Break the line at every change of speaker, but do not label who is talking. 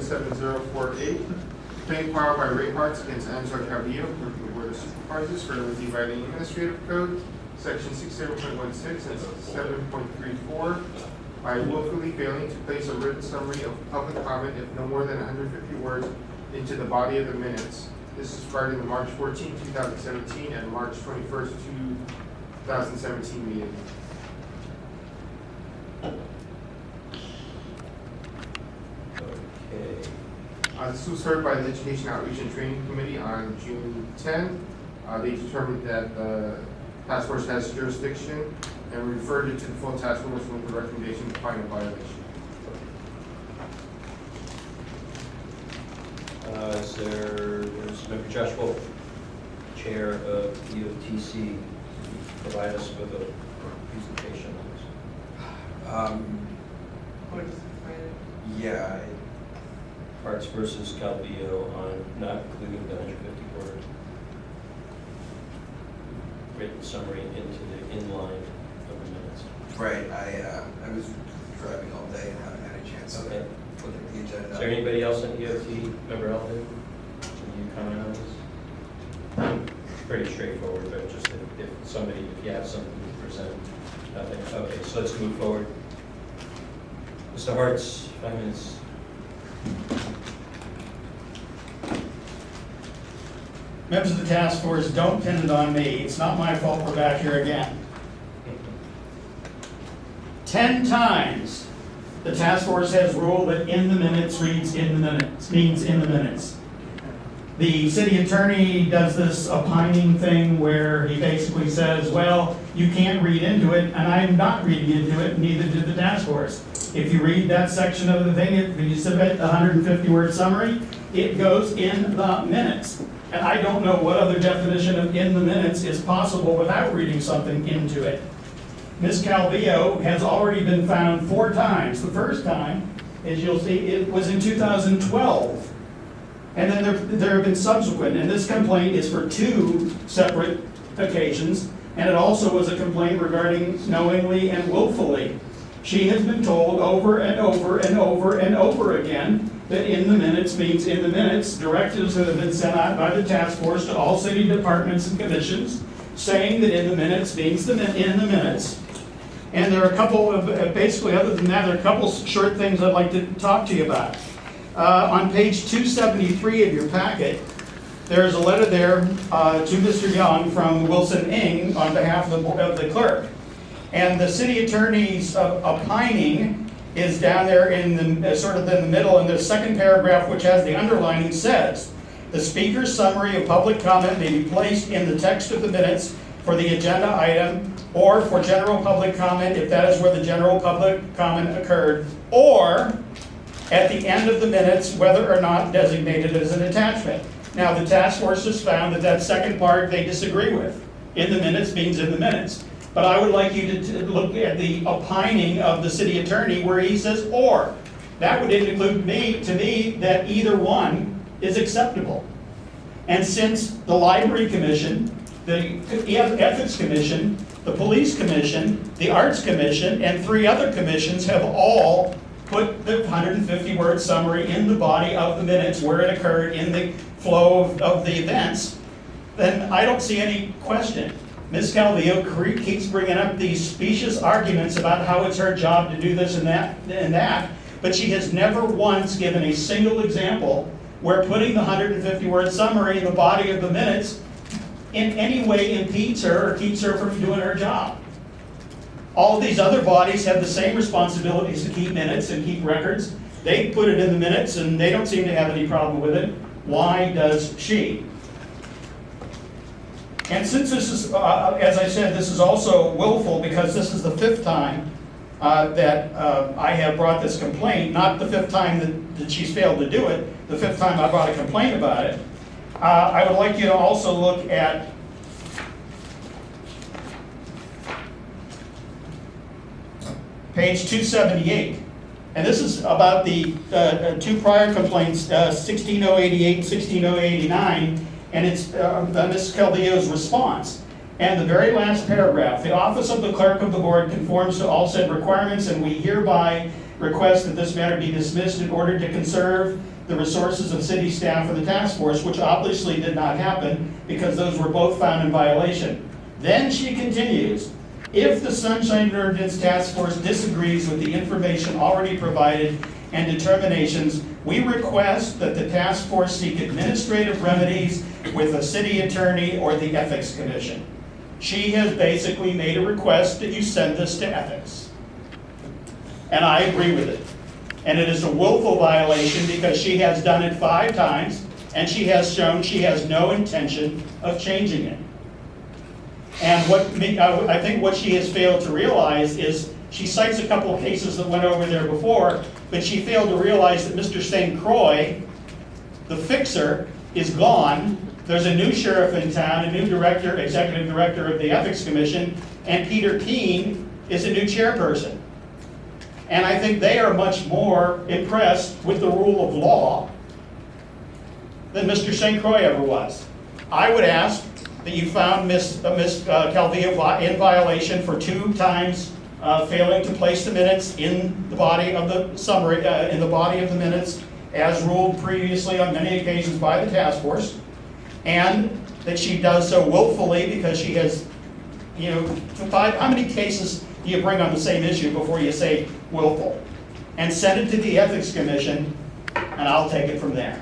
7048. Claim filed by Ray Hartz against Angela Calvillo, Clerk of the Board of Supervisors, for the violating Administrative Code, Section 67.16 and 7.34, by willfully failing to place a written summary of public comment if no more than 150 words into the body of the minutes. This is regarding the March 14, 2017 and March 21st, 2017 meeting.
Okay.
This was heard by the Education Outreach and Training Committee on June 10. They determined that the task force has jurisdiction and referred it to the full task force with the recommendation to find a violation.
There's Member Josh Wolf, Chair of EOTC, provide us with a presentation on this.
Yeah,
Hartz versus Calvillo on not including the 150 word written summary into the inline of the minutes.
right. I was driving all day and haven't had a chance to
Okay.
look at the agenda.
Is there anybody else in EOT, Member Eldon? Can you comment on this? Pretty straightforward, but just if you have something to present, nothing. Okay, so let's move forward. Mr. Hartz, 5 minutes.
Members of the task force, don't pin it on me. It's not my fault we're back here again. 10 times the task force has ruled that in the minutes means in the minutes. The city attorney does this opining thing where he basically says, well, you can't read into it, and I'm not reading into it, neither did the task force. If you read that section of the thing, if you submit a 150-word summary, it goes in the minutes. And I don't know what other definition of in the minutes is possible without reading something into it. Ms. Calvillo has already been found 4 times. The first time, as you'll see, it was in 2012. And then there have been subsequent, and this complaint is for 2 separate occasions, and it also was a complaint regarding knowingly and willfully. She has been told over and over and over and over again that in the minutes means in the minutes. Directives that have been sent out by the task force to all city departments and commissions saying that in the minutes means in the minutes. And there are a couple of, basically other than that, there are a couple short things I'd like to talk to you about. On page 273 of your packet, there's a letter there to Mr. Young from Wilson Ng on behalf of the clerk. And the city attorney's opining is down there in the sort of in the middle, and the second paragraph, which has the underlining, says, the speaker's summary of public comment may be placed in the text of the minutes for the agenda item, or for general public comment if that is where the general public comment occurred, or at the end of the minutes, whether or not designated as an attachment. Now, the task force has found that second part they disagree with. In the minutes means in the minutes. But I would like you to look at the opining of the city attorney where he says or. That would include to me that either one is acceptable. And since the Library Commission, the Ethics Commission, the Police Commission, the Arts Commission, and 3 other commissions have all put the 150-word summary in the body of the minutes where it occurred in the flow of the events, then I don't see any question. Ms. Calvillo keeps bringing up these specious arguments about how it's her job to do this and that, but she has never once given a single example where putting the 150-word summary in the body of the minutes in any way impedes her or keeps her from doing her job. All of these other bodies have the same responsibilities to keep minutes and keep records. They put it in the minutes and they don't seem to have any problem with it. Why does she? And since this is, as I said, this is also willful because this is the 5th time that I have brought this complaint, not the 5th time that she's failed to do it, the 5th time I brought a complaint about it. I would like you to also look at page 278. And this is about the 2 prior complaints, 16088 and 16089, and it's Ms. Calvillo's response. And the very last paragraph, the office of the clerk of the board conforms to all said requirements, and we hereby request that this matter be dismissed in order to conserve the resources of city staff and the task force, which obviously did not happen because those were both found in violation. Then she continues, if the Sunshine Ordinance Task Force disagrees with the information already provided and determinations, we request that the task force seek administrative remedies with the city attorney or the ethics commission. She has basically made a request that you send this to ethics. And I agree with it. And it is a willful violation because she has done it 5 times and she has shown she has no intention of changing it. And I think what she has failed to realize is she cites a couple of cases that went over there before, but she failed to realize that Mr. St. Croix, the fixer, is gone. There's a new sheriff in town, a new director, executive director of the Ethics Commission, and Peter Keene is a new chairperson. And I think they are much more impressed with the rule of law than Mr. St. Croix ever was. I would ask that you found Ms. Calvillo in violation for 2 times failing to place the minutes in the body of the summary, in the body of the minutes as ruled previously on many occasions by the task force, and that she does so willfully because she has, how many cases do you bring on the same issue before you say willful? And send it to the Ethics Commission, and I'll take it from there.